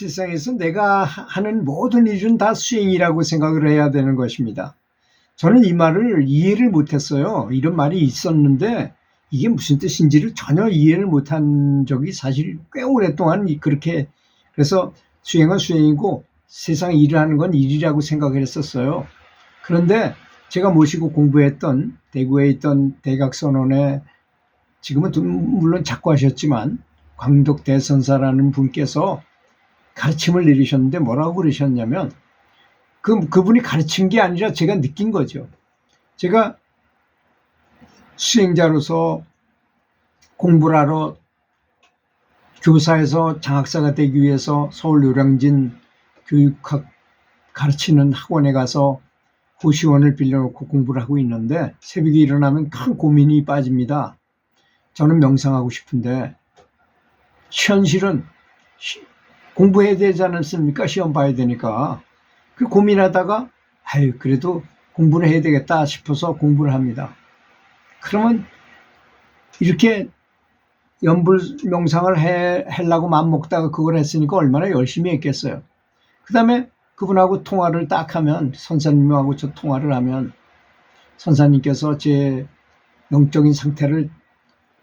세상에서 내가 하는 모든 일은 다 수행이라고 생각을 해야 되는 것입니다. 저는 이 말을 이해를 못했어요. 이런 말이 있었는데 이게 무슨 뜻인지를 전혀 이해를 못한 적이 사실 꽤 오랫동안 그렇게, 그래서 수행은 수행이고 세상 일을 하는 건 일이라고 생각을 했었어요. 그런데 제가 모시고 공부했던 대구에 있던 대각선원에, 지금은 물론 작고하셨지만 광덕 대선사라는 분께서 가르침을 내리셨는데 뭐라고 그러셨냐면, 그분이 가르친 게 아니라 제가 느낀 거죠. 제가 수행자로서 공부를 하러 교사에서 장학사가 되기 위해서 서울 요량진 교육학 가르치는 학원에 가서 고시원을 빌려놓고 공부를 하고 있는데 새벽에 일어나면 큰 고민이 빠집니다. 저는 명상하고 싶은데 현실은 공부해야 되지 않습니까? 시험 봐야 되니까. 그 고민하다가 그래도 공부를 해야 되겠다 싶어서 공부를 합니다. 그러면 이렇게 연불 명상을 하려고 맘먹다가 그걸 했으니까 얼마나 열심히 했겠어요. 그 다음에 그분하고 통화를 딱 하면, 선사님하고 저 통화를 하면 선사님께서 제 영적인 상태를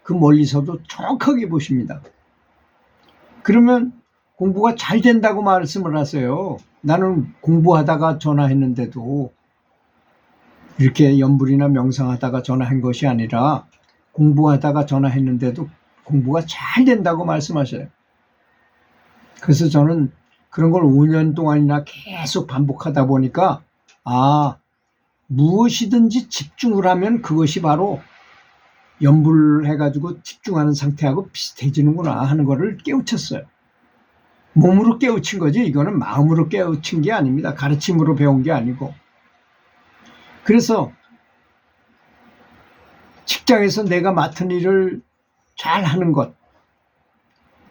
그 멀리서도 정확하게 보십니다. 그러면 공부가 잘 된다고 말씀을 하세요. 나는 공부하다가 전화했는데도, 이렇게 연불이나 명상하다가 전화한 것이 아니라 공부하다가 전화했는데도 공부가 잘 된다고 말씀하셔요. 그래서 저는 그런 걸 5년 동안이나 계속 반복하다 보니까 무엇이든지 집중을 하면 그것이 바로 연불해가지고 집중하는 상태하고 비슷해지는구나 하는 거를 깨우쳤어요. 몸으로 깨우친 거지 이거는 마음으로 깨우친 게 아닙니다. 가르침으로 배운 게 아니고. 그래서 직장에서 내가 맡은 일을 잘 하는 것,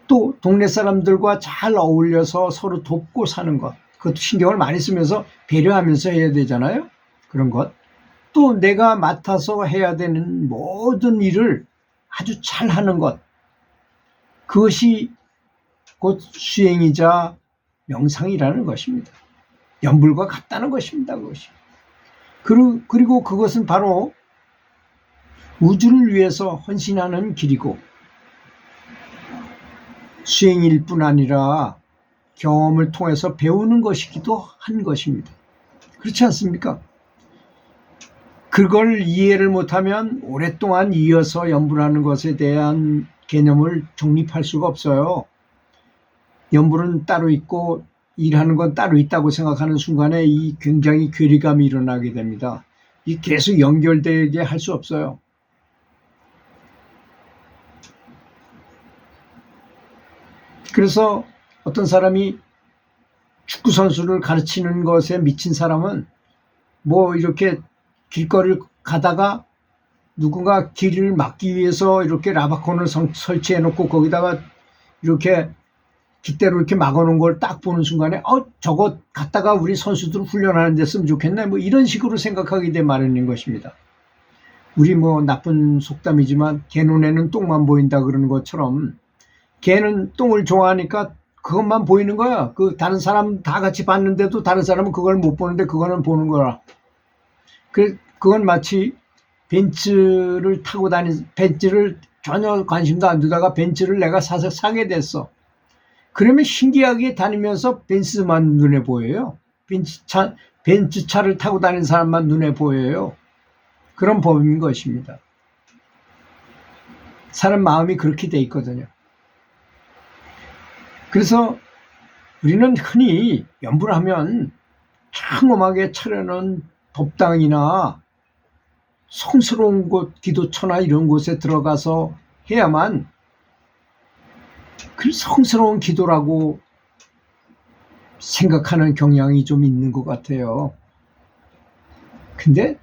또 동네 사람들과 잘 어울려서 서로 돕고 사는 것, 그것도 신경을 많이 쓰면서 배려하면서 해야 되잖아요. 그런 것. 또 내가 맡아서 해야 되는 모든 일을 아주 잘 하는 것, 그것이 곧 수행이자 명상이라는 것입니다. 연불과 같다는 것입니다. 그것이. 그리고 그것은 바로 우주를 위해서 헌신하는 길이고 수행일 뿐 아니라 경험을 통해서 배우는 것이기도 한 것입니다. 그렇지 않습니까? 그걸 이해를 못하면 오랫동안 이어서 연불하는 것에 대한 개념을 정립할 수가 없어요. 연불은 따로 있고 일하는 건 따로 있다고 생각하는 순간에 이 굉장히 괴리감이 일어나게 됩니다. 이 계속 연결되게 할 수 없어요. 그래서 어떤 사람이 축구 선수를 가르치는 것에 미친 사람은 뭐 이렇게 길거리를 가다가 누군가 길을 막기 위해서 이렇게 라바콘을 설치해 놓고 거기다가 이렇게 깃대로 이렇게 막아놓은 걸 딱 보는 순간에 저거 갖다가 우리 선수들 훈련하는 데 쓰면 좋겠네, 뭐 이런 식으로 생각하게 돼 마련인 것입니다. 우리 뭐 나쁜 속담이지만 개 눈에는 똥만 보인다 그러는 것처럼 개는 똥을 좋아하니까 그것만 보이는 거야. 그 다른 사람 다 같이 봤는데도 다른 사람은 그걸 못 보는데 그거는 보는 거라. 그건 마치 벤츠를 전혀 관심도 안 두다가 벤츠를 내가 사게 됐어. 그러면 신기하게 다니면서 벤츠만 눈에 보여요. 벤츠 차를 타고 다니는 사람만 눈에 보여요. 그런 법인 것입니다. 사람 마음이 그렇게 돼 있거든요. 그래서 우리는 흔히 연불하면 창엄하게 차려놓은 법당이나 성스러운 곳, 기도처나 이런 곳에 들어가서 해야만 그 성스러운 기도라고 생각하는 경향이 좀 있는 것 같아요. 근데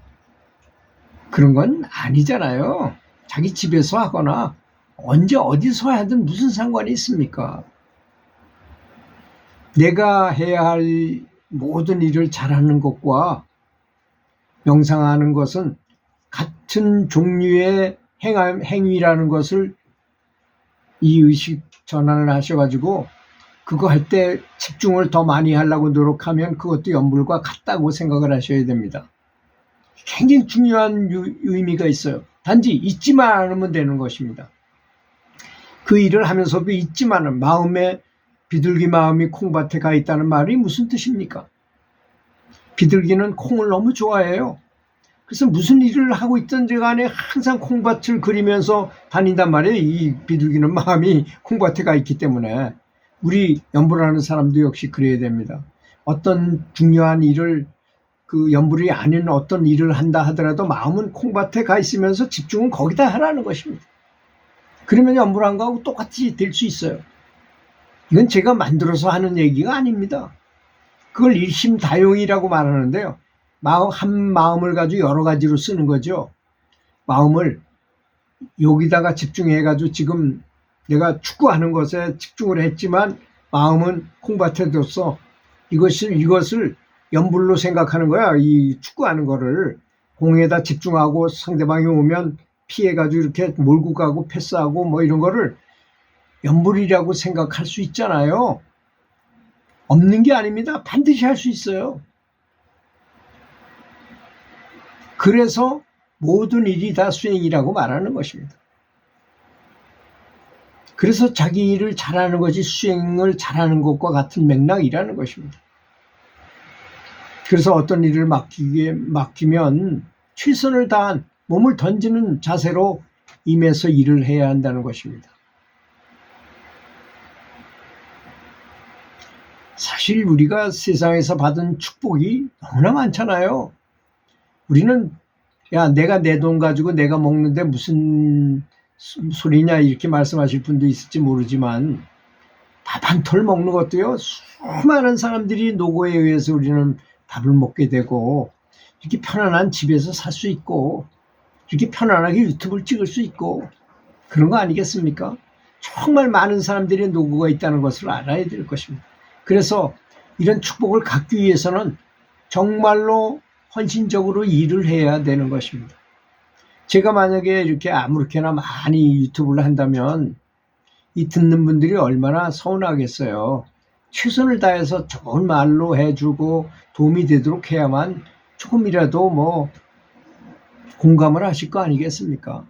그런 건 아니잖아요. 자기 집에서 하거나 언제 어디서 하든 무슨 상관이 있습니까? 내가 해야 할 모든 일을 잘하는 것과 명상하는 것은 같은 종류의 행위라는 것을 이 의식 전환을 하셔가지고 그거 할 때 집중을 더 많이 하려고 노력하면 그것도 연불과 같다고 생각을 하셔야 됩니다. 굉장히 중요한 의미가 있어요. 단지 잊지만 않으면 되는 것입니다. 그 일을 하면서도 잊지만은 마음에 비둘기 마음이 콩밭에 가 있다는 말이 무슨 뜻입니까? 비둘기는 콩을 너무 좋아해요. 그래서 무슨 일을 하고 있든지 간에 항상 콩밭을 그리면서 다닌단 말이에요. 이 비둘기는 마음이 콩밭에 가 있기 때문에 우리 연불하는 사람도 역시 그래야 됩니다. 어떤 중요한 일을 그 연불이 아닌 어떤 일을 한다 하더라도 마음은 콩밭에 가 있으면서 집중은 거기다 하라는 것입니다. 그러면 연불한 거하고 똑같이 될 수 있어요. 이건 제가 만들어서 하는 얘기가 아닙니다. 그걸 일심다용이라고 말하는데요. 한 마음을 가지고 여러 가지로 쓰는 거죠. 마음을 여기다가 집중해가지고 지금 내가 축구하는 것에 집중을 했지만 마음은 콩밭에 뒀어. 이것을 연불로 생각하는 거야. 이 축구하는 거를 공에다 집중하고 상대방이 오면 피해가지고 이렇게 몰고 가고 패스하고 뭐 이런 거를 연불이라고 생각할 수 있잖아요. 없는 게 아닙니다. 반드시 할 수 있어요. 그래서 모든 일이 다 수행이라고 말하는 것입니다. 그래서 자기 일을 잘하는 것이 수행을 잘하는 것과 같은 맥락이라는 것입니다. 그래서 어떤 일을 맡기면 최선을 다한 몸을 던지는 자세로 임해서 일을 해야 한다는 것입니다. 사실 우리가 세상에서 받은 축복이 너무나 많잖아요. 우리는 야 내가 내 돈 가지고 내가 먹는데 무슨 소리냐 이렇게 말씀하실 분도 있을지 모르지만 밥 한 톨 먹는 것도요 수많은 사람들이 노고에 의해서 우리는 밥을 먹게 되고 이렇게 편안한 집에서 살 수 있고 이렇게 편안하게 유튜브를 찍을 수 있고 그런 거 아니겠습니까? 정말 많은 사람들의 노고가 있다는 것을 알아야 될 것입니다. 그래서 이런 축복을 갖기 위해서는 정말로 헌신적으로 일을 해야 되는 것입니다. 제가 만약에 이렇게 아무렇게나 많이 유튜브를 한다면 이 듣는 분들이 얼마나 서운하겠어요. 최선을 다해서 좋은 말로 해주고 도움이 되도록 해야만 조금이라도 뭐 공감을 하실 거 아니겠습니까?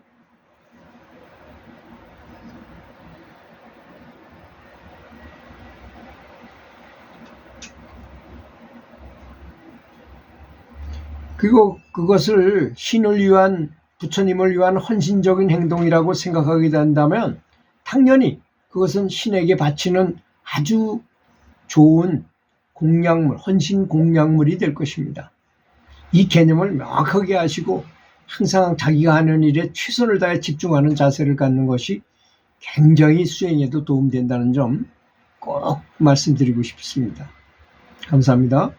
그리고 그것을 신을 위한 부처님을 위한 헌신적인 행동이라고 생각하게 된다면 당연히 그것은 신에게 바치는 아주 좋은 공약물, 헌신 공약물이 될 것입니다. 이 개념을 명확하게 하시고 항상 자기가 하는 일에 최선을 다해 집중하는 자세를 갖는 것이 굉장히 수행에도 도움된다는 점 꼭 말씀드리고 싶습니다. 감사합니다.